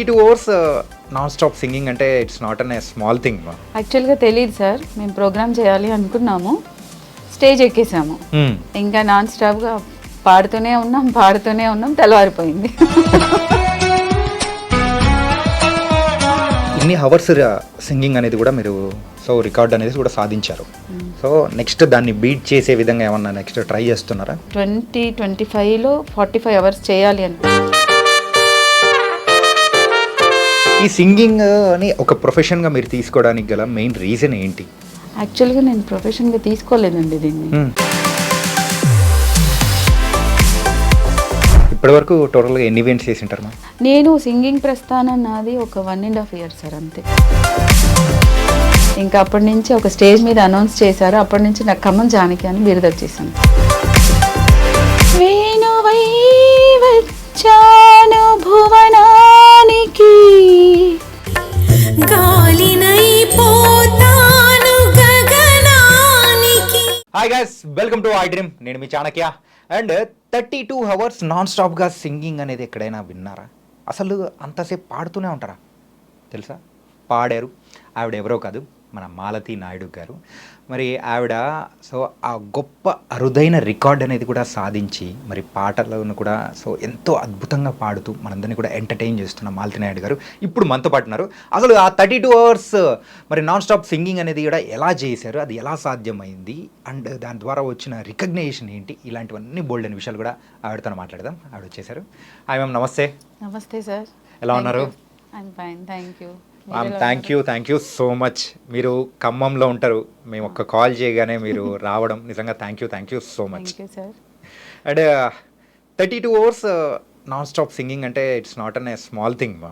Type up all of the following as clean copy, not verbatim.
32 hours non stop singing అంటే it's not an a small thing. యాక్చువల్గా తెలియదు sir, మేము ప్రోగ్రామ్ చేయాలి అనుకున్నాము, స్టేజ్ ఎక్కేసాము, ఇంకా నాన్ స్టాప్గా పాడుతూనే ఉన్నాం, తెల్లవారిపోయింది. ఇన్ని అవర్స్ సింగింగ్ అనేది కూడా మీరు రికార్డ్ అనేది కూడా సాధించారు. సో నెక్స్ట్ దాన్ని బీట్ చేసే విధంగా ఏమన్నా నెక్స్ట్ ట్రై చేస్తున్నారా? 2025లో 45 అవర్స్ చేయాలి అని. ఈ సింగింగ్ అని ఒక ప్రొఫెషన్గా మీరు తీసుకోవడానికి గల మెయిన్ రీజన్ ఏంటి? యాక్చువల్గా నేను ప్రొఫెషన్గా తీసుకోలేదండి దీన్ని. ఇప్పటివరకు టోటల్గా ఎన్ని ఈవెంట్స్ చేసి ఉంటారు? నేను సింగింగ్ ప్రస్థానం నాది ఒక 1.5 years సార్, అంతే. ఇంకా అప్పటి నుంచి ఒక స్టేజ్ మీద అనౌన్స్ చేశారు, అప్పటి నుంచి నాకు ఖమ్మం జానకి అని బిరుదు వచ్చేసాను. వేణువై వచ్చాను భువనానికి, గాలినై పోతాను గగనానికి. Hi guys, welcome to I dream. నేను మీ చాణక్య. అండ్ 32 అవర్స్ నాన్ స్టాప్గా సింగింగ్ అనేది ఎక్కడైనా విన్నారా? అసలు అంతసేపు పాడుతూనే ఉంటారా? తెలుసా? పాడారు. ఆవిడ ఎవరో కాదు, మన మాలతి నాయుడు గారు. మరి ఆవిడ ఆ గొప్ప అరుదైన రికార్డ్ అనేది కూడా సాధించి మరి పాటలను కూడా ఎంతో అద్భుతంగా పాడుతూ మనందరినీ కూడా ఎంటర్టైన్ చేస్తున్న మాలతి నాయుడు గారు ఇప్పుడు మనతో పాటు ఉన్నారు. అసలు ఆ 32 అవర్స్ మరి నాన్ స్టాప్ సింగింగ్ అనేది కూడా ఎలా చేశారు, అది ఎలా సాధ్యమైంది, అండ్ దాని ద్వారా వచ్చిన రికగ్నేషన్ ఏంటి, ఇలాంటివన్నీ బోల్డ్ అనే విషయాలు కూడా ఆవిడతో మాట్లాడదాం. ఆవిడ వచ్చేసారు. హాయ్ మ్యామ్, నమస్తే. నమస్తే సార్, ఎలా ఉన్నారు? I'm fine, thank you. Thank you so much. మీరు ఖమ్మంలో ఉంటారు, మేము ఒక్క కాల్ చేయగానే మీరు రావడం నిజంగా thank you so much. And 32 hours non stop singing అంటే it's not an a small thing మా.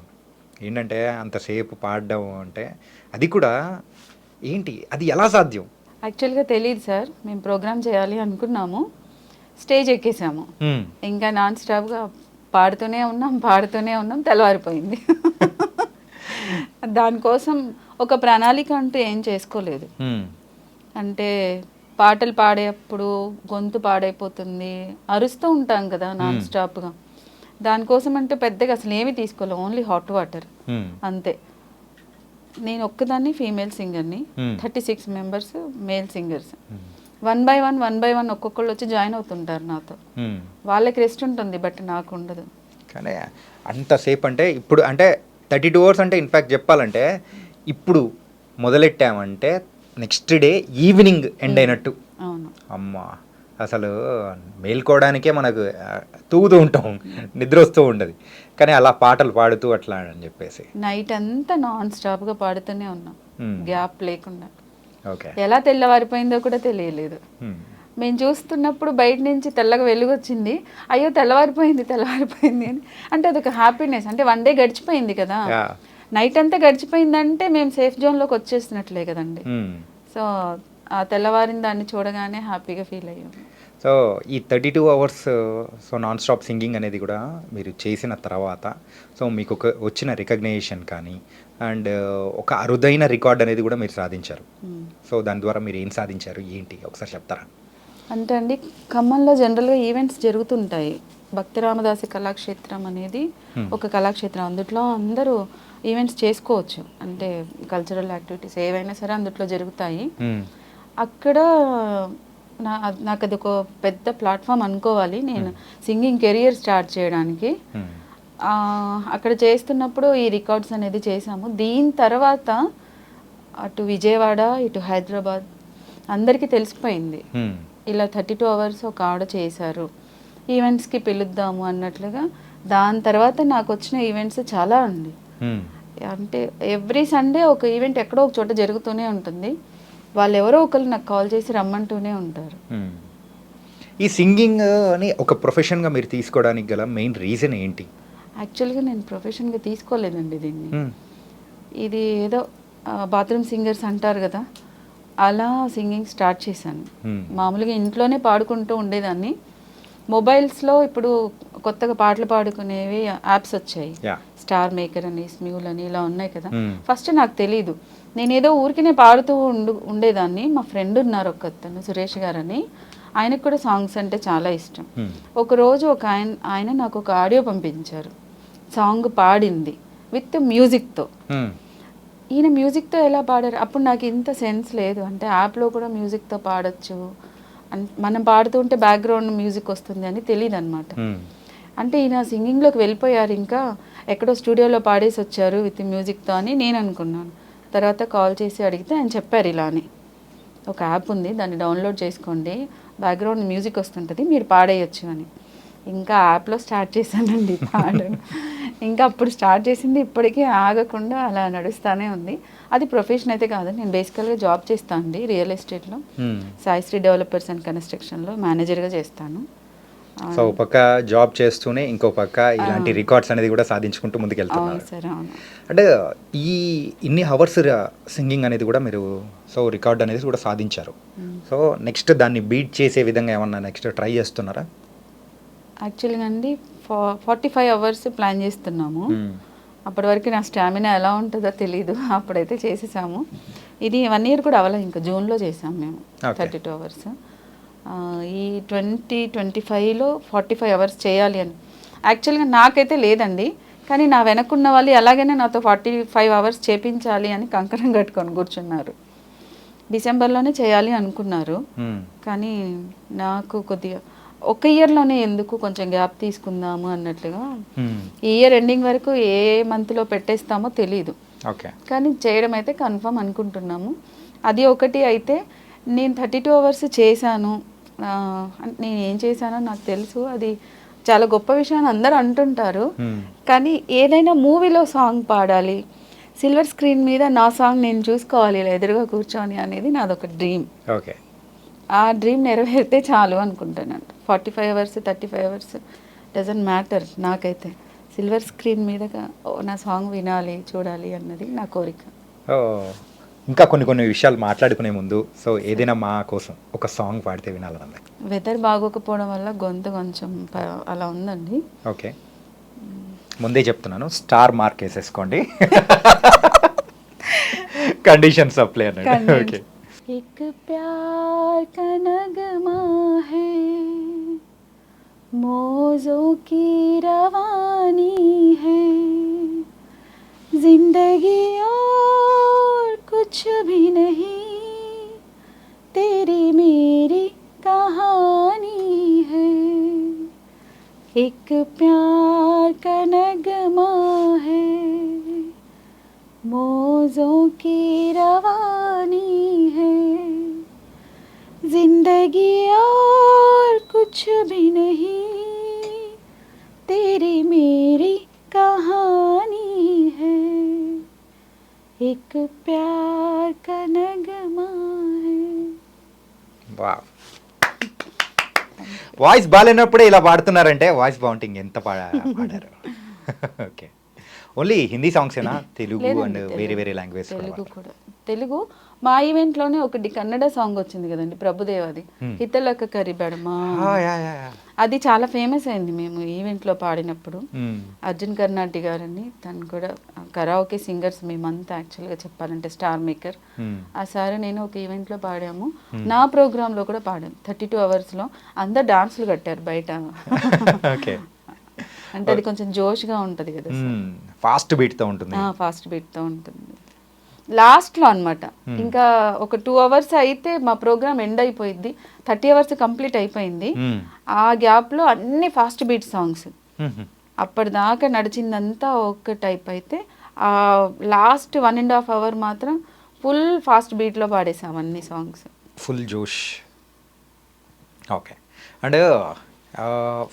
ఏంటంటే అంతసేపు పాడడం అంటే అది కూడా ఏంటి, అది ఎలా సాధ్యం? యాక్చువల్గా తెలియదు సార్, మేము ప్రోగ్రామ్ చేయాలి అనుకున్నాము, స్టేజ్ ఎక్కేసాము, ఇంకా నాన్ స్టాప్గా పాడుతూనే ఉన్నాం, తెల్లవారిపోయింది. దానికోసం ఒక ప్రణాళిక అంటూ ఏం చేసుకోలేదు. అంటే పాటలు పాడేటప్పుడు గొంతు పాడైపోతుంది, అరుస్తూ ఉంటాం కదా నాన్ స్టాప్గా. దానికోసం అంటే పెద్దగా అసలు ఏమీ తీసుకోలేదు, ఓన్లీ హాట్ వాటర్ అంతే. నేను ఒక్కదాన్ని ఫీమేల్ సింగర్ని, 36 members male singers. One by one ఒక్కొక్కళ్ళు వచ్చి జాయిన్ అవుతుంటారు నాతో. వాళ్ళకి రెస్ట్ ఉంటుంది, బట్ నాకు ఉండదు. కానీ అంతసేపు అంటే ఇప్పుడు అంటే 32 అవర్స్ అంటే ఇన్ఫ్యాక్ట్ చెప్పాలంటే ఇప్పుడు మొదలెట్టామంటే నెక్స్ట్ డే ఈవినింగ్ ఎండ్ అయినట్టు. అవును అమ్మా, అసలు మేల్కోవడానికే మనకు తూగుతూ ఉంటాం, నిద్ర వస్తూ ఉండదు. కానీ అలా పాటలు పాడుతూ అట్లా అని చెప్పేసి నైట్ అంతా నాన్ స్టాప్గా పాడుతూనే ఉన్నాం, గ్యాప్ లేకుండా. ఓకే, ఎలా తెల్లవారిపోయిందో కూడా తెలియలేదు. మేము చూస్తున్నప్పుడు బయట నుంచి తెల్లగా వెలుగు వచ్చింది, అయ్యో తెల్లవారిపోయింది అని. అంటే అదొక హ్యాపీనెస్, అంటే వన్ డే గడిచిపోయింది కదా, నైట్ అంతా గడిచిపోయిందంటే మేము సేఫ్ జోన్లోకి వచ్చేసినట్లే కదండి. సో ఆ తెల్లవారిన దాన్ని చూడగానే హ్యాపీగా ఫీల్ అయ్యాము. సో ఈ 32 అవర్స్ నాన్ స్టాప్ సింగింగ్ అనేది కూడా మీరు చేసిన తర్వాత మీకు వచ్చిన రికగ్నేషన్ కానీ అండ్ ఒక అరుదైన రికార్డ్ అనేది కూడా మీరు సాధించారు. దాని ద్వారా మీరు ఏం సాధించారు, ఏంటి ఒకసారి చెప్తారా? అంటే అండి, ఖమ్మంలో జనరల్గా ఈవెంట్స్ జరుగుతుంటాయి. భక్తి రామదాసి కళాక్షేత్రం అనేది ఒక కళాక్షేత్రం, అందులో అందరూ ఈవెంట్స్ చేసుకోవచ్చు, అంటే కల్చరల్ యాక్టివిటీస్ ఏవైనా సరే అందులో జరుగుతాయి. అక్కడ నాకు అది ఒక పెద్ద ప్లాట్ఫామ్ అనుకోవాలి, నేను సింగింగ్ కెరియర్ స్టార్ట్ చేయడానికి. అక్కడ చేస్తున్నప్పుడు ఈ రికార్డ్స్ అనేది చేసాము. దీని తర్వాత అటు విజయవాడ ఇటు హైదరాబాద్ అందరికీ తెలిసిపోయింది, ఇలా 32 అవర్స్ ఒక ఆవిడ చేశారు, ఈవెంట్స్కి పిలుద్దాము అన్నట్లుగా. దాని తర్వాత నాకు వచ్చిన ఈవెంట్స్ చాలా అండి. అంటే ఎవ్రీ సండే ఒక ఈవెంట్ ఎక్కడో ఒక చోట జరుగుతూనే ఉంటుంది, వాళ్ళు ఎవరో ఒకరు నాకు కాల్ చేసి రమ్మంటూనే ఉంటారు. ఈ సింగింగ్ అని ఒక ప్రొఫెషన్గా మీరు తీసుకోవడానికి గల మెయిన్ రీజన్ ఏంటి? యాక్చువల్గా నేను ప్రొఫెషన్గా తీసుకోలేదండి దీన్ని. ఇది ఏదో బాత్రూమ్ సింగర్స్ అంటారు కదా, అలా సింగింగ్ స్టార్ట్ చేశాను. మామూలుగా ఇంట్లోనే పాడుకుంటూ ఉండేదాన్ని. మొబైల్స్లో ఇప్పుడు కొత్తగా పాటలు పాడుకునేవి యాప్స్ వచ్చాయి, స్టార్ మేకర్ అని, స్మ్యూల్ అని, ఇలా ఉన్నాయి కదా. ఫస్ట్ నాకు తెలీదు, నేనేదో ఊరికినే పాడుతూ ఉండేదాన్ని. మా ఫ్రెండ్ ఉన్నారు ఒకతను, సురేష్ గారు అని, ఆయనకు కూడా సాంగ్స్ అంటే చాలా ఇష్టం. ఒకరోజు ఆయన నాకు ఒక ఆడియో పంపించారు, సాంగ్ పాడింది. విత్ మ్యూజిక్తో. మ్మ్. ఈయన మ్యూజిక్తో ఎలా పాడారు, అప్పుడు నాకు ఇంత సెన్స్ లేదు. అంటే యాప్లో కూడా మ్యూజిక్తో పాడొచ్చు, మనం పాడుతుంటే బ్యాక్గ్రౌండ్ మ్యూజిక్ వస్తుంది అని తెలియదు అనమాట. మ్మ్. అంటే ఈయన సింగింగ్లోకి వెళ్ళిపోయారు, ఇంకా ఎక్కడో స్టూడియోలో పాడేసి వచ్చారు విత్ మ్యూజిక్తో అని నేను అనుకున్నాను. తర్వాత కాల్ చేసి అడిగితే ఆయన చెప్పారు ఇలా అని, ఒక యాప్ ఉంది దాన్ని డౌన్లోడ్ చేసుకోండి, బ్యాక్గ్రౌండ్ మ్యూజిక్ వస్తుంటుంది, మీరు పాడేయచ్చు అని. ఇంకా యాప్లో స్టార్ట్ చేశానండి పాడడం. ఇంకా అప్పుడు స్టార్ట్ చేసింది ఇప్పటికీ ఆగకుండా అలా నడుస్తూనే ఉంది. అది ప్రొఫెషన్ అయితే కాదు, నేను బేసికల్గా జాబ్ చేస్తాను అండి రియల్ ఎస్టేట్లో, మ్మ్. సాయిశ్రీ డెవలపర్స్ అండ్ కన్స్ట్రక్షన్లో మేనేజర్గా చేస్తాను. సో ఒక పక్క జాబ్ చేస్తూనే ఇంకో పక్క ఇలాంటి రికార్డ్స్ అనేది కూడా సాధించుకుంటూ అవును ముందుకెళ్తున్నారు. సార్, అవును. అంటే ఇన్ని అవర్స్ సింగింగ్ అనేది కూడా మీరు సో రికార్డ్ అనేది కూడా సాధించారు. సో నెక్స్ట్ దాన్ని బీట్ చేసే విధంగా ఏమన్నా నెక్స్ట్ ట్రై చేస్తున్నారా? యాక్చువల్గా అండి 45 అవర్స్ ప్లాన్ చేస్తున్నాము. అప్పటి వరకు నా స్టామినా ఎలా ఉంటుందో తెలీదు, అప్పుడైతే చేసేసాము. ఇది 1 ఇయర్ కూడా అవ్వలేదు, ఇంకా జూన్లో చేసాము మేము Okay. 32 అవర్స్. ఈ 2025లో 45 అవర్స్ చేయాలి అని యాక్చువల్గా నాకైతే లేదండి, కానీ నా వెనకున్న వాళ్ళు ఎలాగైనా నాతో 45 అవర్స్ చేపించాలి అని కంకణం కట్టుకొని కూర్చున్నారు. డిసెంబర్లోనే చేయాలి అనుకున్నారు, మ్మ్. కానీ నాకు కొద్దిగా ఒక ఇయర్లోనే ఎందుకు కొంచెం గ్యాప్ తీసుకుందాము అన్నట్లుగా, మ్మ్. ఈ ఇయర్ ఎండింగ్ వరకు ఏ మంత్లో పెట్టేస్తామో తెలీదు, ఓకే. కానీ చేయడం అయితే కన్ఫర్మ్ అనుకుంటున్నాము. అది ఒకటి అయితే నేను 32 అవర్స్ చేశాను, నేను ఏం చేశానో నాకు తెలుసు, అది చాలా గొప్ప విషయం అని అందరూ అంటుంటారు. మ్మ్. కానీ ఏదైనా మూవీలో సాంగ్ పాడాలి, సిల్వర్ స్క్రీన్ మీద నా సాంగ్ నేను చూసుకోవాలి ఇలా ఎదురుగా కూర్చొని అనేది నాదొక డ్రీమ్. ఓకే. ఆ డ్రీమ్ నెరవేరితే చాలు అనుకుంటున్నాను. 45 అవర్స్ 35 అవర్స్ డజంట్ మ్యాటర్, నాకైతే సిల్వర్ స్క్రీన్ మీద నా సాంగ్ వినాలి చూడాలి అన్నది నా కోరిక. ఓ, ఇంకా కొన్ని విషయాలు మాట్లాడుకునే ముందు సో ఏదైనా మా కోసం ఒక సాంగ్ పాడితే వినాలని. వెదర్ బాగోకపోవడం వల్ల గొంతు కొంచెం అలా ఉందండి. ఓకే, ముందే చెప్తున్నాను, స్టార్ మార్క్ వేసేసుకోండి, కండిషన్స్ అప్లై అన్నాడు. ఓకే. एक प्यार का नगमा है, मौजों की रवानी है, जिंदगी और कुछ भी नहीं, तेरी मेरी कहानी है. एक प्यार का नगमा है, मौजों की रवानी है, जिंदगी और कुछ भी नहीं, तेरी मेरी कहानी है, एक प्यार का नगमा है. వాయిస్ బాగాలేనప్పుడే ఇలా పాడుతున్నారంటే వాయిస్ బాగుంటుంది, ఎంత పాడారు. ఓకే. ఓన్లీ హిందీ సాంగ్సేనా, తెలుగు అండ్ వేరే వేరే లాంగ్వేజ్? తెలుగు కూడా. తెలుగు మా ఈవెంట్లోనే ఒకటి కన్నడ సాంగ్ వచ్చింది కదండి, ప్రభుదేవాది, హితలక కరిబెడమా, అది చాలా ఫేమస్ అయింది మేము ఈవెంట్లో పాడినప్పుడు. అర్జున్ కర్నాటి గారని, తను కూడా కరా오కే సింగర్స్ మేమంతా, యాక్చువల్గా చెప్పాలంటే స్టార్ మేకర్. ఆ సార్ నేను ఒక ఈవెంట్లో పాడాము, నా ప్రోగ్రాంలో కూడా పాడాము. 32 అవర్స్లో అందరు డాన్సులు కట్టారు బయట. అంటే అది కొంచెం జోష్గా ఉంటుంది కదా, ఫాస్ట్ బీట్తో ఉంటుంది. ఫాస్ట్ బీట్తో ఉంటుంది. లాస్ట్లో అనమాట, ఇంకా ఒక 2 అవర్స్ అయితే మా ప్రోగ్రామ్ ఎండ్ అయిపోయింది, 30 అవర్స్ కంప్లీట్ అయిపోయింది. ఆ గ్యాప్లో అన్ని ఫాస్ట్ బీట్ సాంగ్స్, అప్పటిదాకా నడిచిందంతా ఒక టైప్ అయితే, ఆ లాస్ట్ 1.5 అవర్ మాత్రం ఫుల్ ఫాస్ట్ బీట్లో పాడేసాం అన్ని సాంగ్స్, ఫుల్ జోష్. ఓకే. అండ్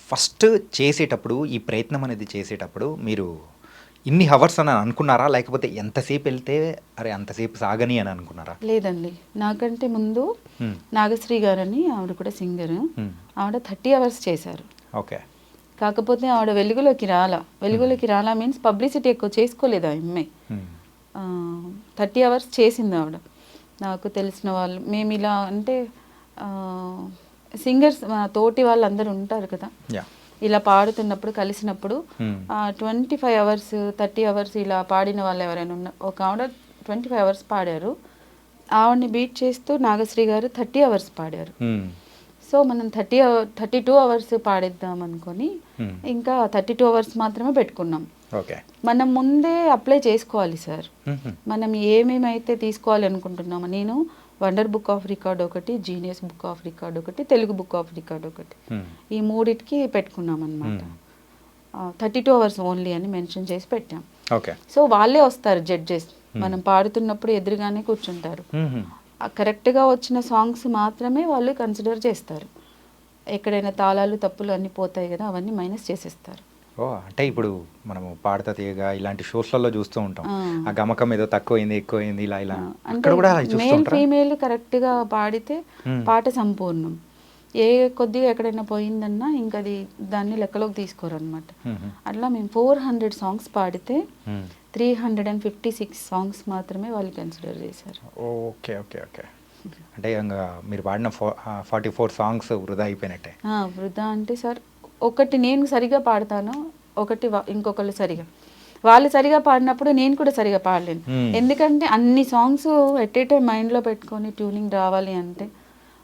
ఫస్ట్ చేసేటప్పుడు, ఈ ప్రయత్నం అనేది చేసేటప్పుడు మీరు ఇన్ని హవర్స్ అని అనుకున్నారా, లేకపోతే ఎంతసేపు వెళ్తే అరే అంతసేపు సాగని అని అనుకున్నారా? లేదండి, నాకంటే ముందు నాగశ్రీ గారని ఆవిడ కూడా సింగర్, ఆవిడ 30 అవర్స్ చేశారు. ఓకే. కాకపోతే ఆవిడ వెలుగులోకి రాలా మీన్స్ పబ్లిసిటీ ఎక్కువ చేసుకోలేదు ఆ అమ్మాయి. 30 అవర్స్ చేసింది ఆవిడ. నాకు తెలిసిన వాళ్ళు మేము ఇలా అంటే సింగర్స్ మన తోటి వాళ్ళు అందరు ఉంటారు కదా, ఇలా పాడుతున్నప్పుడు కలిసినప్పుడు 25 అవర్స్ 30 అవర్స్ ఇలా పాడిన వాళ్ళు ఎవరైనా ఉన్నారు. ఒక ఆవిడ 25 అవర్స్ పాడారు, ఆవిడని బీట్ చేస్తూ నాగశ్రీ గారు 30 అవర్స్ పాడారు. సో మనం 32 అవర్స్ పాడిద్దాం అనుకొని ఇంకా 32 అవర్స్ మాత్రమే పెట్టుకున్నాం. ఓకే. మనం ముందే అప్లై చేసుకోవాలి సార్. మనం ఏమేమైతే తీసుకోవాలి అనుకుంటున్నామో, నేను వండర్ బుక్ ఆఫ్ రికార్డ్ ఒకటి, జీనియస్ బుక్ ఆఫ్ రికార్డ్ ఒకటి, తెలుగు బుక్ ఆఫ్ రికార్డ్ ఒకటి, ఈ మూడిటికి పెట్టుకున్నాం అనమాట. 32 అవర్స్ ఓన్లీ అని మెన్షన్ చేసి పెట్టాం. ఓకే. సో వాళ్ళే వస్తారు జడ్జెస్, మనం పాడుతున్నప్పుడు ఎదురుగానే కూర్చుంటారు. కరెక్ట్గా వచ్చిన సాంగ్స్ మాత్రమే వాళ్ళు కన్సిడర్ చేస్తారు. ఎక్కడైనా తాళాలు తప్పులు అన్నీ పోతాయి కదా, అవన్నీ మైనస్ చేసేస్తారు. ఓ, అంటే ఇప్పుడు మనము పాడతా తీయగా ఇలాంటి షోస్లలో చూస్తూ ఉంటాం, ఆ గమకం ఏదో తక్కువైంది ఎక్కువైంది ఇలా ఇలా, అక్కడ కూడా అలా చూస్తూ మేల్ ఉంటారా? ఫీమేల్ కరెక్ట్గా పాడితే పాట సంపూర్ణం. ఏ కొద్దిగా ఎక్కడైనా పోయిందన్నా ఇంకా అది దాన్ని లెక్కలోకి తీసుకోరు అనమాట. అట్లా మేము 400 సాంగ్స్ పాడితే 356 సాంగ్స్ మాత్రమే వాళ్ళు కన్సిడర్ చేశారు. Okay okay okay. అంటే ఇంకా మీరు పాడిన 44 సాంగ్స్ వృధా అయిపోయినట్టే. వృధా అంటే సార్, ఒకటి నేను సరిగా పాడతాను, ఒకటి ఇంకొకళ్ళు సరిగా, వాళ్ళు సరిగా పాడినప్పుడు నేను కూడా సరిగా పాడలేను. ఎందుకంటే అన్ని సాంగ్స్ ఎట్ ఏ టైం మైండ్లో పెట్టుకొని ట్యూనింగ్ రావాలి అంటే,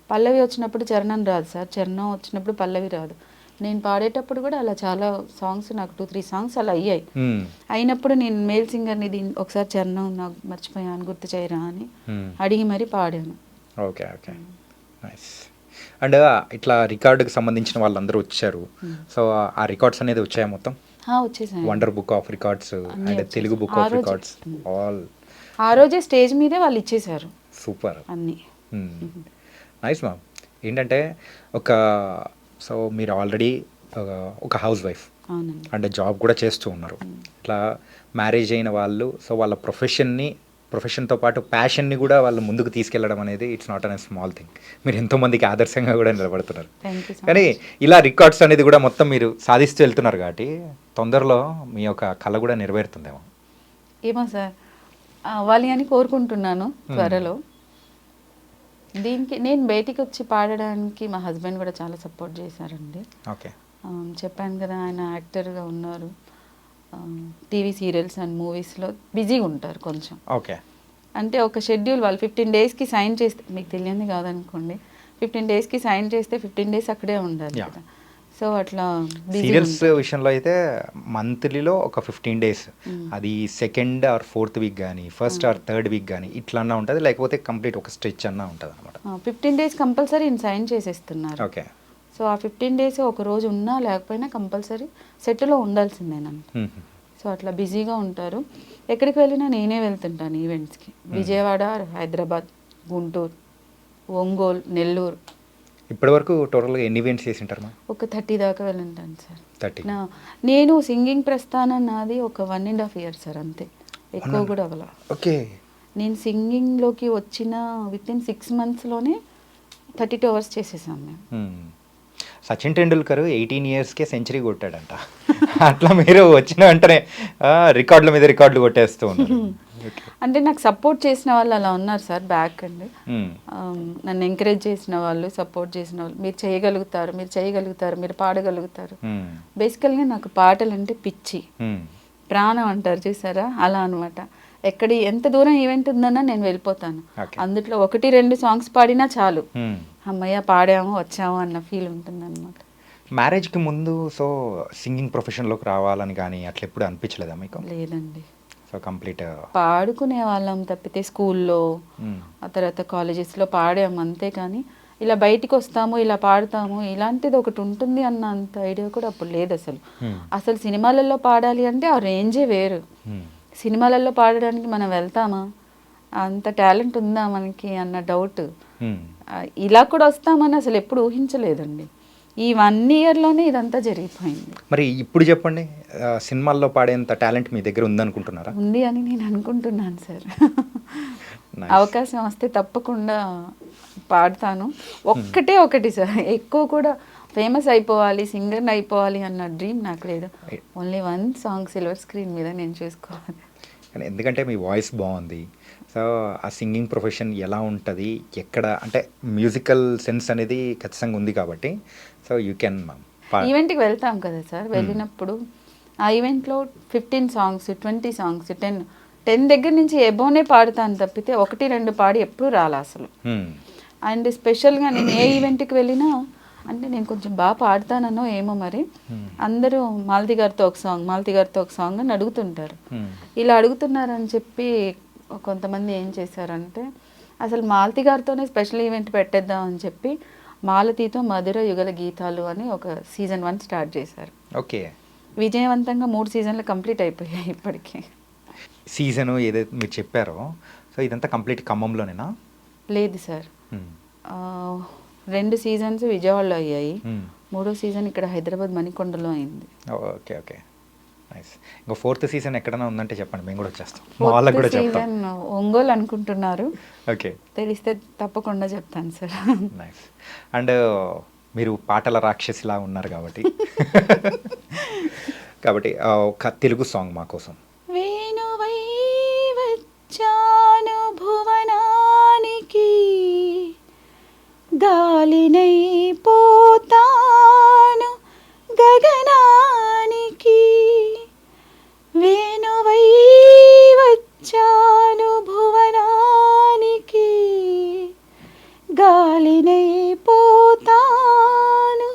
పల్లవి వచ్చినప్పుడు చరణం రాదు సార్, చరణం వచ్చినప్పుడు పల్లవి రాదు. నేను పాడేటప్పుడు కూడా అలా చాలా సాంగ్స్, నాకు 2-3 సాంగ్స్ అలా అయ్యాయి. అయినప్పుడు నేను మేల్ సింగర్ని ఒకసారి చరణం నాకు మర్చిపోయాను గుర్తు చేయరా అని అడిగి మరీ పాడాను. Okay okay, nice. అండ్ ఇట్లా రికార్డుకి సంబంధించిన వాళ్ళందరూ వచ్చారు. సో ఆ రికార్డ్స్ అనేది వచ్చాయా మొత్తం? వచ్చేసాయి. Wonder book of records and Telugu book of records all ఆ రోజే స్టేజ్ మీదే వాళ్ళు ఇచ్చేసారు. సూపర్, అన్నీ నైస్ మ్యామ్. ఏంటంటే సో మీరు ఆల్రెడీ ఒక హౌస్ వైఫ్ అండ్ జాబ్ కూడా చేస్తూ ఉన్నారు. ఇట్లా మ్యారేజ్ అయిన వాళ్ళు సో వాళ్ళ ప్రొఫెషన్తో పాటు ప్యాషన్ని కూడా వాళ్ళు ముందుకు తీసుకెళ్ళడం అనేది it's not an small thing. మీరు ఎంతోమందికి ఆదర్శంగా కూడా నిలబడుతున్నారు. కానీ ఇలా రికార్డ్స్ అనేది కూడా మొత్తం మీరు సాధిస్తూ వెళ్తున్నారు కాబట్టి తొందరలో మీ యొక్క కళ కూడా నెరవేరుతుందేమో. ఏమో సార్, అవ్వాలి అని కోరుకుంటున్నాను త్వరలో. దీనికి నేను బయటికి వచ్చి పాడడానికి మా హస్బెండ్ కూడా చాలా సపోర్ట్ చేశారండి. ఓకే. చెప్పాను కదా, ఆయన యాక్టర్గా ఉన్నారు, టీవీ సీరియల్స్ అండ్ మూవీస్లో బిజీగా ఉంటారు కొంచెం. ఓకే. అంటే ఒక షెడ్యూల్ వాళ్ళు 15 డేస్కి సైన్ చేస్తే, మీకు తెలియంది కాదనుకోండి, 15 డేస్కి సైన్ చేస్తే 15 డేస్ అక్కడే ఉండాలి కదా. సో అట్లా సీరియల్స్ విషయంలో అయితే మంత్లీలో ఒక 15 డేస్, అది సెకండ్ ఆర్ ఫోర్త్ వీక్ కానీ ఫస్ట్ ఆర్ థర్డ్ వీక్ కానీ ఇట్లా అన్నా ఉంటుంది, లేకపోతే కంప్లీట్ ఒక స్ట్రెచ్ అన్నా ఉంటుంది అనమాట. 15 డేస్ కంపల్సరీ సైన్ చేసేస్తున్నారు. ఓకే. సో ఆ 15 డేస్ ఒక రోజు ఉన్నా లేకపోయినా కంపల్సరీ సెట్లో ఉండాల్సిందేనండి. సో అట్లా బిజీగా ఉంటారు. ఎక్కడికి వెళ్ళినా నేనే వెళ్తుంటాను ఈవెంట్స్కి. విజయవాడ, హైదరాబాద్, గుంటూరు, ఒంగోలు, నెల్లూరు. ఇప్పటి వరకు టోటల్గా ఎన్ని ఈవెంట్స్ చేసి ఉంటారు? ఒక 30 దాకా వెళ్ళుంటాను సార్. 30. నేను సింగింగ్ ప్రస్థానం నాది ఒక 1.5 years సార్, అంతే, ఎక్కువ కూడా అవ్వాల. ఓకే. నేను సింగింగ్లోకి వచ్చిన వితిన్ 6 monthsలోనే 32 hours చేసేసాను మేము. సచిన్ టెండూల్కర్ 18 yearsకే సెంచరీ కొట్టాడంట. అట్లా మీరు వచ్చిన వెంటనే రికార్డుల మీద రికార్డులు కొట్టేస్తూ ఉన్నారు. అంటే నాకు సపోర్ట్ చేసిన వాళ్ళు అలా ఉన్నారు సార్, బ్యాక్ అండి. నన్ను ఎంకరేజ్ చేసిన వాళ్ళు, సపోర్ట్ చేసిన వాళ్ళు, మీరు చేయగలుగుతారు, మీరు చేయగలుగుతారు, మీరు పాడగలుగుతారు. బేసికల్గా నాకు పాటలు అంటే పిచ్చి, ప్రాణం అంటారు చూసారా, అలా అనమాట. ఎంత దూరం ఈవెంట్ ఉందన్నా నేను వెళ్ళిపోతాను. అందులో 1-2 సాంగ్స్ పాడినా చాలు, అమ్మయ్య పాడాము వచ్చాము అన్న ఫీల్ ఉంటుంది అనమాట. మ్యారేజ్కి ముందు సో సింగింగ్ ప్రొఫెషన్లోకి రావాలని కానీ అట్లా ఎప్పుడు అనిపించలేదా మీకు? లేదండి. సో కంప్లీట్ పాడుకునే వాళ్ళం తప్పితే స్కూల్లో, ఆ తర్వాత కాలేజెస్లో పాడాము అంతే. కానీ ఇలా బయటికి వస్తాము, ఇలా పాడతాము, ఇలాంటిది ఒకటి ఉంటుంది అన్న అంత ఐడియా కూడా అప్పుడు లేదు అసలు. అసలు సినిమాలలో పాడాలి అంటే ఆ రేంజే వేరు. సినిమాలలో పాడడానికి మనం వెళ్తామా, అంత టాలెంట్ ఉందా మనకి అన్న డౌట్. ఇలా కూడా వస్తామని అసలు ఎప్పుడు ఊహించలేదండి. ఈ 1 yearలోనే ఇదంతా జరిగిపోయింది. మరి ఇప్పుడు చెప్పండి, సినిమాల్లో పాడేంత టాలెంట్ మీ దగ్గర ఉందనుకుంటున్నారా? ఉంది అని నేను అనుకుంటున్నాను సార్. అవకాశం వస్తే తప్పకుండా పాడతాను. ఒకటి సార్, ఎక్కువ కూడా ఫేమస్ అయిపోవాలి, సింగర్ని అయిపోవాలి అన్న డ్రీమ్ నాకు లేదు. ఓన్లీ 1 song సిల్వర్ స్క్రీన్ మీద నేను చూసుకోవాలి. కానీ ఎందుకంటే మీ వాయిస్ బాగుంది. సో ఆ సింగింగ్ ప్రొఫెషన్ ఎలా ఉంటుంది, ఎక్కడ అంటే మ్యూజికల్ సెన్స్ అనేది ఖచ్చితంగా ఉంది కాబట్టి సో యూ కెన్. ఈవెంట్కి వెళ్తాం కదా సార్, వెళ్ళినప్పుడు ఆ ఈవెంట్లో 15 songs, 20 songs, 10 దగ్గర నుంచి ఎబోనే పాడుతాను తప్పితే 1-2 పాడి ఎప్పుడు రాలా అసలు. అండ్ స్పెషల్గా నేను ఏ ఈవెంట్కి వెళ్ళినా అంటే నేను కొంచెం బాగా పాడతానో ఏమో మరి. అందరూ మాలతి గారితో ఒక సాంగ్, మాలతి గారితో ఒక సాంగ్ అని అడుగుతుంటారు. ఇలా అడుగుతున్నారని చెప్పి కొంతమంది ఏం చేశారంటే అసలు మాలతి గారితోనే స్పెషల్ ఈవెంట్ పెట్టేద్దాం అని చెప్పి మాలతితో మధుర యుగల గీతాలు అని ఒక సీజన్ 1 స్టార్ట్ చేశారు. ఓకే. విజయవంతంగా 3 సీజన్లు కంప్లీట్ అయిపోయాయి ఇప్పటికీ. సీజను ఏదైతే మీరు చెప్పారో సో ఇదంతా కంప్లీట్ ఖమ్మంలోనేనా? లేదు సార్, 2 సీజన్స్ విజయవాడలో అయ్యాయి, 3వ సీజన్ ఇక్కడ హైదరాబాద్ మణికొండలో అయింది. Okay okay, nice. ఇంకా 4th సీజన్ ఎక్కడైనా ఉందంటే చెప్పండి, మేము కూడా వచ్చేస్తాం, మా వాళ్ళకి కూడా చెప్తాం. సీజన్ ఒంగోలు అనుకుంటున్నారు, ఓకే, తెలిస్తే తప్పకుండా చెప్తాను సార్. నైస్. అండ్ మీరు పాటల రాక్షసిలా ఉన్నారు కాబట్టి ఒక తెలుగు సాంగ్ మా కోసం. వేణువై వచ్చాను భువనానికి, గాలినై పోతాను గగనానికి. వేణువై వచ్చాను భువనానికి, గాలినై పోతాను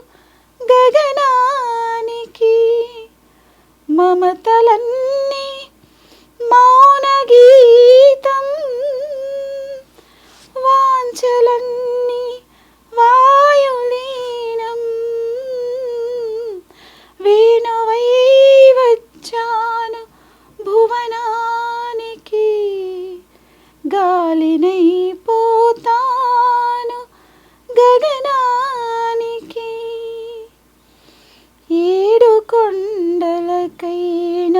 గగనానికి. మమతలన్నీ మౌన గీతం, వాంఛలన్నీ వాయులీనం. వేణువై వచ్చాను భువనానికి, గాలినై పోతాను గగనానికి. ఏడు కొండలకైన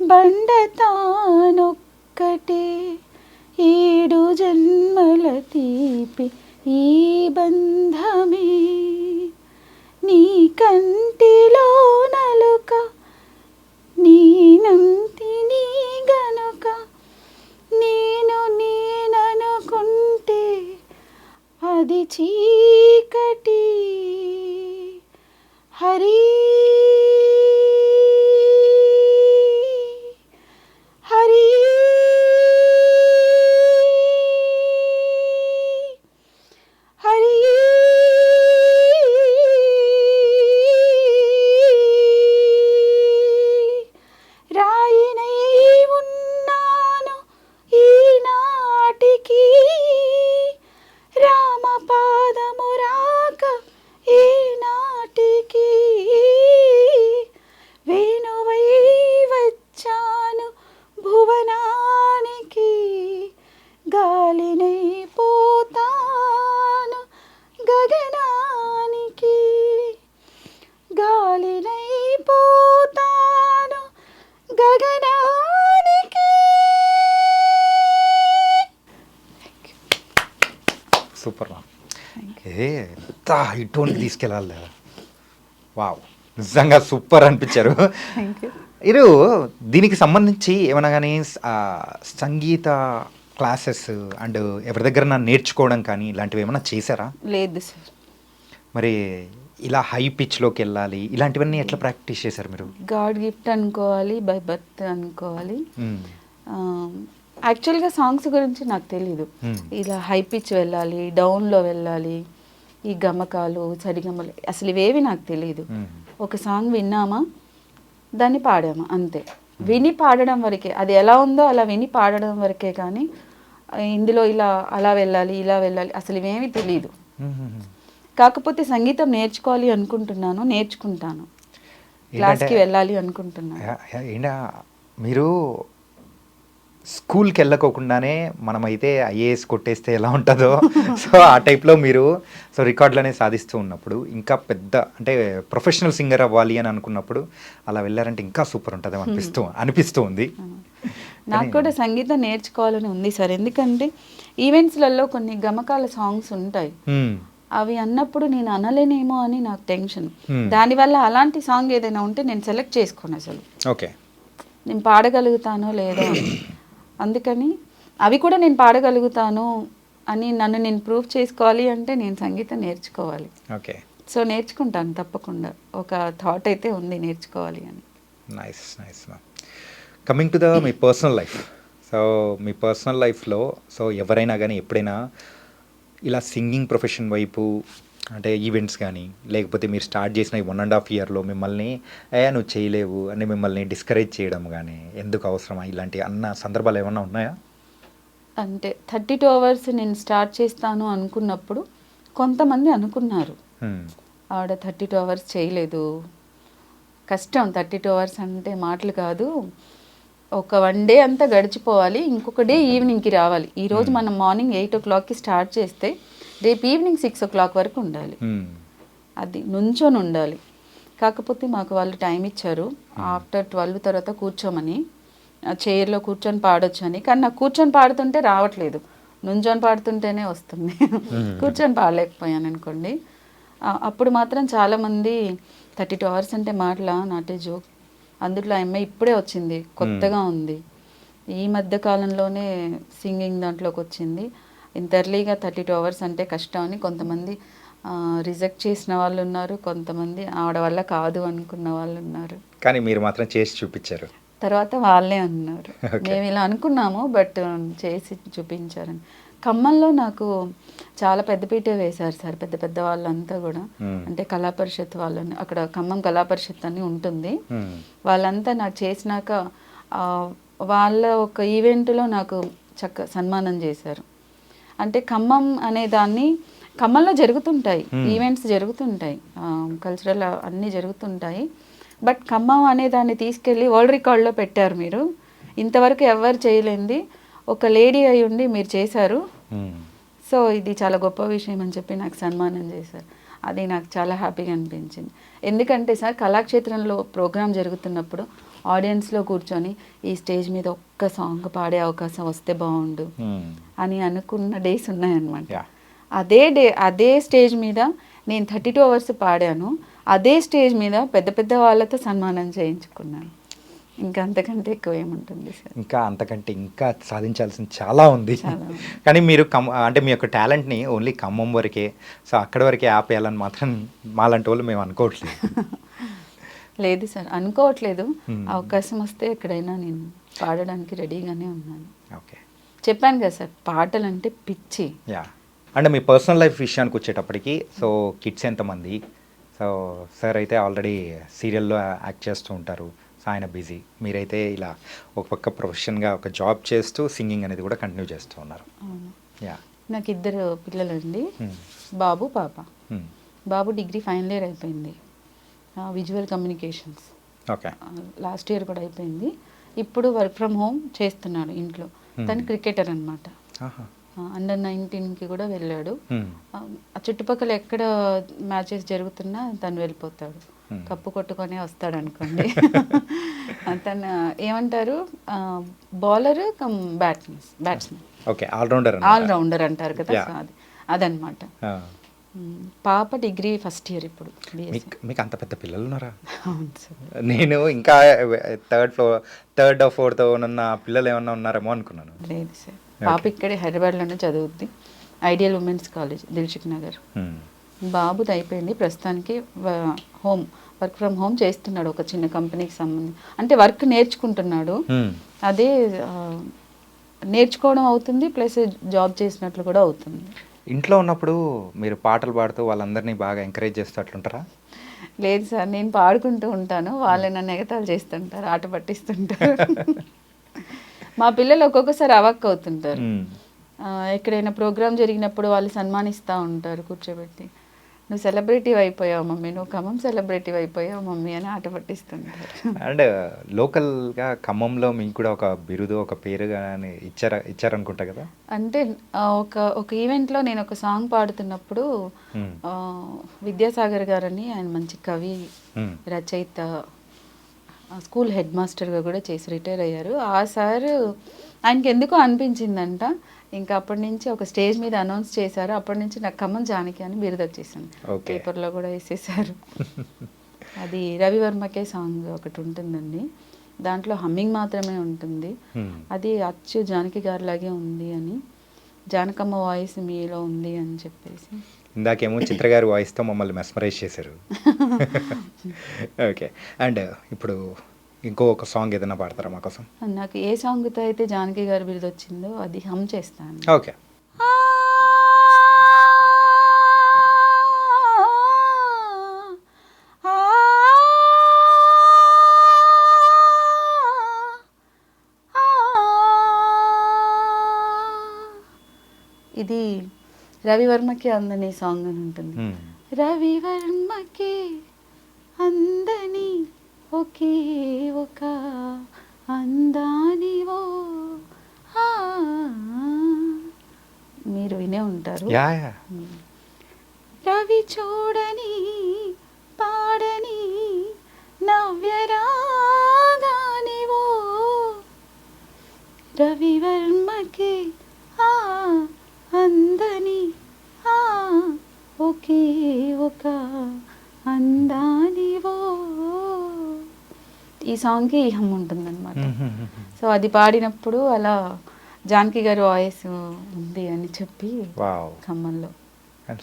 బండ తానొక్కటే, 7 జన్మల తీపి ఈ బంధమే. నీ కంటిలో నలుక, నీ నంతిని గనుక, నేననుకుంటే అది చీకటి. హరి హరి హరి రాయినై ఉన్నాను ఈనాటికి, రామపాదము రాక ఈనాటికి. వేణువై వచ్చాను భువనానికి, గాలినై పోతాను గగనానికి. గాలినై పోతాను గగనానికి. సూపర్ మా, ఎంత ఇటువంటి తీసుకెళ్ళాలి. వావ్, నిజంగా సూపర్ అనిపించారు. Thank you. మీరు దీనికి సంబంధించి ఏమైనా కానీ సంగీత క్లాసెస్ అండ్ ఎవరి దగ్గర నేర్చుకోవడం కానీ ఇలాంటివి ఏమైనా చేశారా? లేదు సార్. మరి ఇలా హై పిచ్లోకి వెళ్ళాలి ఇలాంటివన్నీ ఎట్లా ప్రాక్టీస్ చేశారు మీరు? గాడ్ గిఫ్ట్ అనుకోవాలి, బై బర్త్ అనుకోవాలి. యాక్చువల్గా సాంగ్స్ గురించి నాకు తెలీదు. ఇలా హై పిచ్ వెళ్ళాలి, డౌన్లో వెళ్ళాలి, ఈ గమకాలు సరిగమలు అసలు ఇవేవి నాకు తెలియదు. ఒక సాంగ్ విన్నామా, దాన్ని పాడామా అంతే. విని పాడడం వరకే, అది ఎలా ఉందో అలా విని పాడడం వరకే, కానీ ఇందులో ఇలా అలా వెళ్ళాలి ఇలా వెళ్ళాలి అసలు ఇవేమీ తెలియదు. కాకపోతే సంగీతం నేర్చుకోవాలి అనుకుంటున్నాను, నేర్చుకుంటాను, క్లాస్కి వెళ్ళాలి అనుకుంటున్నాను. మీరు స్కూల్కి వెళ్ళకోకుండానే మనమైతే ఐఏఎస్ కొట్టేస్తే ఎలా ఉంటుందో సో ఆ టైప్లో మీరు సో రికార్డులనే సాధిస్తూ ఉన్నప్పుడు ఇంకా పెద్ద అంటే ప్రొఫెషనల్ సింగర్ అవ్వాలి అని అనుకున్నప్పుడు అలా వెళ్ళారంటే ఇంకా సూపర్ ఉంటుంది అనిపిస్తూ ఉంది. నాకు కూడా సంగీతం నేర్చుకోవాలని ఉంది సార్, ఎందుకంటే ఈవెంట్స్లలో కొన్ని గమకాల సాంగ్స్ ఉంటాయి, అవి అన్నప్పుడు నేను అనలేనేమో అని నాకు టెన్షన్. దానివల్ల అలాంటి సాంగ్ ఏదైనా ఉంటే నేను సెలెక్ట్ చేసుకోను అసలు. ఓకే, నేను పాడగలుగుతానో లేదో, అందుకని అవి కూడా నేను పాడగలుగుతాను అని నన్ను నేను ప్రూవ్ చేసుకోవాలి అంటే నేను సంగీతం నేర్చుకోవాలి. ఓకే, సో నేర్చుకుంటాను తప్పకుండా, ఒక థాట్ అయితే ఉంది నేర్చుకోవాలి అని. Nice nice ma'am. Coming to me personal life, so me personal లైఫ్లో సో ఎవరైనా కానీ ఎప్పుడైనా ఇలా సింగింగ్ ప్రొఫెషన్ వైపు అంటే ఈవెంట్స్ కానీ లేకపోతే మీరు స్టార్ట్ చేసిన ఈ 1.5 ఇయర్లో మిమ్మల్ని నువ్వు చేయలేవు అని మిమ్మల్ని డిస్కరేజ్ చేయడం కానీ ఎందుకు అవసరమా ఇలాంటి అన్న సందర్భాలు ఏమన్నా ఉన్నాయా? అంటే 32 అవర్స్ నేను స్టార్ట్ చేస్తాను అనుకున్నప్పుడు కొంతమంది అనుకున్నారు ఆవిడ 32 అవర్స్ చేయలేదు, కష్టం 32 అవర్స్ అంటే మాటలు కాదు, ఒక 1 డే అంతా గడిచిపోవాలి, ఇంకొక డే ఈవినింగ్కి రావాలి. ఈరోజు మనం మార్నింగ్ 8 o'clockకి స్టార్ట్ చేస్తే రేపు ఈవినింగ్ 6 o'clock వరకు ఉండాలి, అది నుంచొని ఉండాలి. కాకపోతే మాకు వాళ్ళు టైం ఇచ్చారు, ఆఫ్టర్ 12 తర్వాత కూర్చోమని, చైర్లో కూర్చొని పాడొచ్చు అని. కానీ నాకు కూర్చొని పాడుతుంటే రావట్లేదు, నుంచొని పాడుతుంటేనే వస్తుంది. కూర్చొని పాడలేకపోయాను అనుకోండి. అప్పుడు మాత్రం చాలామంది 32 అవర్స్ అంటే మాటలా, నాటే జోక్, అందులో అమ్మాయి ఇప్పుడే వచ్చింది, కొత్తగా ఉంది, ఈ మధ్య కాలంలోనే సింగింగ్ దాంట్లోకి వచ్చింది, ఇంత ఎర్లీగా 32 అవర్స్ అంటే కష్టం అని కొంతమంది రిజెక్ట్ చేసిన వాళ్ళు ఉన్నారు, కొంతమంది ఆవిడ వల్ల కాదు అనుకున్న వాళ్ళు ఉన్నారు. కానీ మీరు మాత్రం చేసి చూపించారు. తర్వాత వాళ్ళే అన్నారు మేము ఇలా అనుకున్నాము బట్ చేసి చూపించారని. ఖమ్మంలో నాకు చాలా పెద్దపీటే వేశారు సార్, పెద్ద పెద్ద వాళ్ళంతా కూడా. అంటే కళా పరిషత్ వాళ్ళని, అక్కడ ఖమ్మం కళా పరిషత్ అని ఉంటుంది, వాళ్ళంతా నాకు చేసినాక వాళ్ళ ఒక ఈవెంట్లో నాకు సన్మానం చేశారు. అంటే ఖమ్మం అనే దాన్ని, ఖమ్మంలో జరుగుతుంటాయి ఈవెంట్స్, జరుగుతుంటాయి కల్చరల్ అన్నీ జరుగుతుంటాయి, బట్ ఖమ్మం అనే దాన్ని తీసుకెళ్ళి వరల్డ్ రికార్డ్లో పెట్టారు మీరు. ఇంతవరకు ఎవరు చేయలేంది ఒక లేడీ అయి ఉండి మీరు చేశారు, సో ఇది చాలా గొప్ప విషయం అని చెప్పి నాకు సన్మానం చేశారు. అది నాకు చాలా హ్యాపీగా అనిపించింది. ఎందుకంటే సార్ కళాక్షేత్రంలో ప్రోగ్రాం జరుగుతున్నప్పుడు ఆడియన్స్లో కూర్చొని ఈ స్టేజ్ మీద ఒక్క సాంగ్ పాడే అవకాశం వస్తే బాగుండు అని అనుకున్న డేస్ ఉన్నాయన్నమాట. అదే స్టేజ్ మీద నేను 32 అవర్స్ పాడాను, అదే స్టేజ్ మీద పెద్ద పెద్ద వాళ్ళతో సన్మానం చేయించుకున్నాను. ఇంకా అంతకంటే ఎక్కువ ఏముంటుంది సార్? ఇంకా అంతకంటే ఇంకా సాధించాల్సింది చాలా ఉంది. కానీ మీరు అంటే మీ యొక్క టాలెంట్ని ఓన్లీ ఖమ్మం వరకే, సో అక్కడి వరకే ఆపేయాలని మాత్రం మాలాంటి వాళ్ళు మేము అనుకోవట్లేదు. లేదు సార్, అనుకోవట్లేదు. అవకాశం వస్తే ఎక్కడైనా నేను పాడడానికి రెడీగానే ఉన్నాను. ఓకే, చెప్పాను కదా సార్, పాటలు అంటే పిచ్చి. అంటే మీ పర్సనల్ లైఫ్ విషయానికి వచ్చేటప్పటికి, సో కిడ్స్ ఎంతమంది? సో సార్ అయితే ఆల్రెడీ సీరియల్లో యాక్ట్ చేస్తూ ఉంటారు, సో ఆయన బిజీ, మీరైతే ఇలా ఒక పక్క ప్రొఫెషన్గా ఒక జాబ్ చేస్తూ సింగింగ్ అనేది కూడా కంటిన్యూ చేస్తూ ఉన్నారు. నాకు 2 పిల్లలండి, బాబు పాప. బాబు డిగ్రీ ఫైనల్ ఇయర్ అయిపోయింది, visual communications. Okay, last year కూడా అయిపోయింది. ఇప్పుడు వర్క్ ఫ్రమ్ హోమ్ చేస్తున్నాడు ఇంట్లో. తను క్రికెటర్ అనమాట, అండర్ 19కి కూడా వెళ్ళాడు. ఆ చుట్టుపక్కల ఎక్కడ మ్యాచెస్ జరుగుతున్నా తను వెళ్ళిపోతాడు, కప్పు కొట్టుకొని వస్తాడు అనుకోండి. తను ఏమంటారు, bowler come batsman. Okay, all rounder అంటారు కదా, అదనమాట. పాప డిగ్రీ ఫస్ట్ ఇయర్ ఇప్పుడు. మీకు అంత పెద్ద పిల్లలు ఉన్నారా? నేను ఇంకా థర్డ్ ఫోర్త్ ఉన్న పిల్లలు ఏమన్నా ఉన్నారేమో అనుకున్నాను. లేదు సార్, పాప ఇక్కడే హైదరాబాద్లోనే చదువుద్ది, ideal women's college Dilsukhnagar. బాబుది అయిపోయింది, ప్రస్తుతానికి వర్క్ ఫ్రమ్ హోమ్ చేస్తున్నాడు ఒక చిన్న కంపెనీకి సంబంధించి. అంటే వర్క్ నేర్చుకుంటున్నాడు, అదే నేర్చుకోవడం అవుతుంది, ప్లస్ జాబ్ చేసినట్లు కూడా అవుతుంది. ఇంట్లో ఉన్నప్పుడు మీరు పాటలు పాడుతూ వాళ్ళందరినీ బాగా ఎంకరేజ్ చేస్తూ అట్లుంటారా? లేదు సార్, నేను పాడుకుంటూ ఉంటాను, వాళ్ళే నన్ను ఎగతాళి చేస్తుంటారు, ఆట పట్టిస్తుంటారు. మా పిల్లలు ఒక్కొక్కసారి అవాక్ అవుతుంటారు, ఎక్కడైనా ప్రోగ్రామ్ జరిగినప్పుడు వాళ్ళు సన్మానిస్తూ ఉంటారు కూర్చోబెట్టి, నువ్వు సెలబ్రిటీ అయిపోయావు మమ్మీ, నువ్వు ఖమ్మం సెలబ్రిటీ అయిపోయావు మమ్మీ అని ఆట పట్టిస్తుంటారు. అండ్ లోకల్గా ఖమ్మంలో మీకు కూడా ఒక బిరుదు, ఒక పేరు కానీ ఇచ్చారనుకుంటా కదా? అంటే ఒక ఈవెంట్లో నేను ఒక సాంగ్ పాడుతున్నప్పుడు విద్యాసాగర్ గారని, ఆయన మంచి కవి, రచయిత, స్కూల్ హెడ్ మాస్టర్గా కూడా చేసి రిటైర్ అయ్యారు. ఆ సార్ ఆయనకి ఎందుకో అనిపించిందంట, ఇంకా అప్పటి నుంచి ఒక స్టేజ్ మీద అనౌన్స్ చేశారు, అప్పటి నుంచి నాకు ఖమ్మం జానకి అని బిరుదు వచ్చేసాను, పేపర్లో కూడా వేసేసారు. అది రవివర్మకే సాంగ్ ఒకటి ఉంటుందండి, దాంట్లో హమ్మింగ్ మాత్రమే ఉంటుంది, అది అచ్చు జానకి గారిలాగే ఉంది అని, జానకమ్మ వాయిస్ మీలో ఉంది అని చెప్పేసి. ఇందాకేమో చిత్ర గారి వాయిస్తో మమ్మల్ని మెస్మరైజ్ చేశారు. ఓకే, అండ్ ఇప్పుడు ఇంకొక సాంగ్ ఏదైనా పాడతారా మా కోసం? నాకు ఏ సాంగ్తో అయితే జానకి గారి బిరుదు వచ్చిందో అది హమ్ చేస్తాను. ఓకే. ఇది రవివర్మకి అందని సాంగ్ అని ఉంటుంది. రవివర్మకి అందని ఒకే ఒక అందానివో ఆ. మీరు వినే ఉంటారు. యా రవి చూడని పాడని నవ్యరాగానివో రవివర్మకి ఆ అందని ఆ ఒకే ఒక అందానివో. ఈ సాంగ్కి ఈ హమ్ ఉంటుందన్నమాట. సో అది పాడినప్పుడు అలా జానకి గారి వాయిస్ ఉంది అని చెప్పి వావ్ ఖమ్మంలో.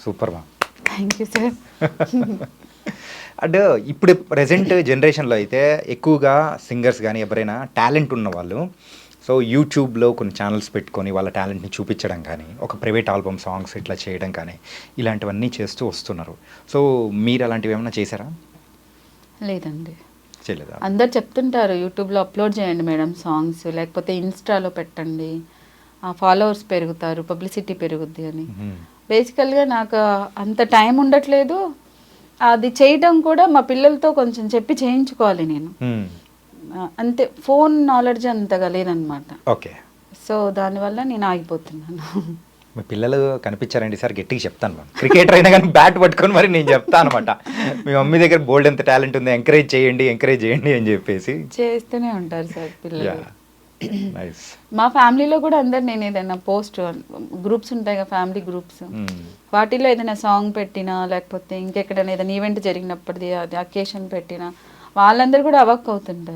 సూపర్ మా. Thank you sir. అంటే ఇప్పుడు ప్రజెంట్ జనరేషన్లో అయితే ఎక్కువగా సింగర్స్ కానీ ఎవరైనా టాలెంట్ ఉన్న వాళ్ళు సో యూట్యూబ్లో కొన్ని ఛానల్స్ పెట్టుకొని వాళ్ళ టాలెంట్ని చూపించడం కానీ ఒక ప్రైవేట్ ఆల్బమ్ సాంగ్స్ ఇట్లా చేయడం కానీ ఇలాంటివన్నీ చేస్తూ వస్తున్నారు. సో మీరు అలాంటివి ఏమైనా చేశారా? లేదండి, చేయలేదా? అందరు చెప్తుంటారు యూట్యూబ్లో అప్లోడ్ చేయండి మేడం సాంగ్స్, లేకపోతే ఇన్స్టాలో పెట్టండి, ఫాలోవర్స్ పెరుగుతారు, పబ్లిసిటీ పెరుగుద్ది అని. బేసికల్గా నాకు అంత టైం ఉండట్లేదు. అది చేయడం కూడా మా పిల్లలతో కొంచెం చెప్పి చేయించుకోవాలి నేను. అంతే, ఫోన్ నాలెడ్జ్ అంతగా లేదనమాట. ఓకే. సో దానివల్ల నేను ఆగిపోతున్నాను. మీ పిల్లలు కనిపించారండి సార్, గట్టిగా చెప్తాను మ్యామ్. క్రికెటర్ అయినా కానీ బ్యాట్ పట్టుకొని మరి నేను చెప్తాను అనమాట, మీ మమ్మీ దగ్గర బోల్డ్ ఎంత టాలెంట్ ఉంది, ఎంకరేజ్ చేయండి అని చెప్పేసి చేస్తూనే ఉంటారు సార్ పిల్లలు. నైస్. మా ఫ్యామిలీలో కూడా అందరు నేను ఏదైనా పోస్ట్ గ్రూప్స్ ఉంటాయి కదా, ఫ్యామిలీ గ్రూప్స్, వాటిలో ఏదైనా సాంగ్ పెట్టినా లేకపోతే ఇంకెక్కడైనా ఏదైనా ఈవెంట్ జరిగినప్పటిది అది అకేషన్ పెట్టినా వాళ్ళందరూ కూడా అవాక్ అవుతుంటారు.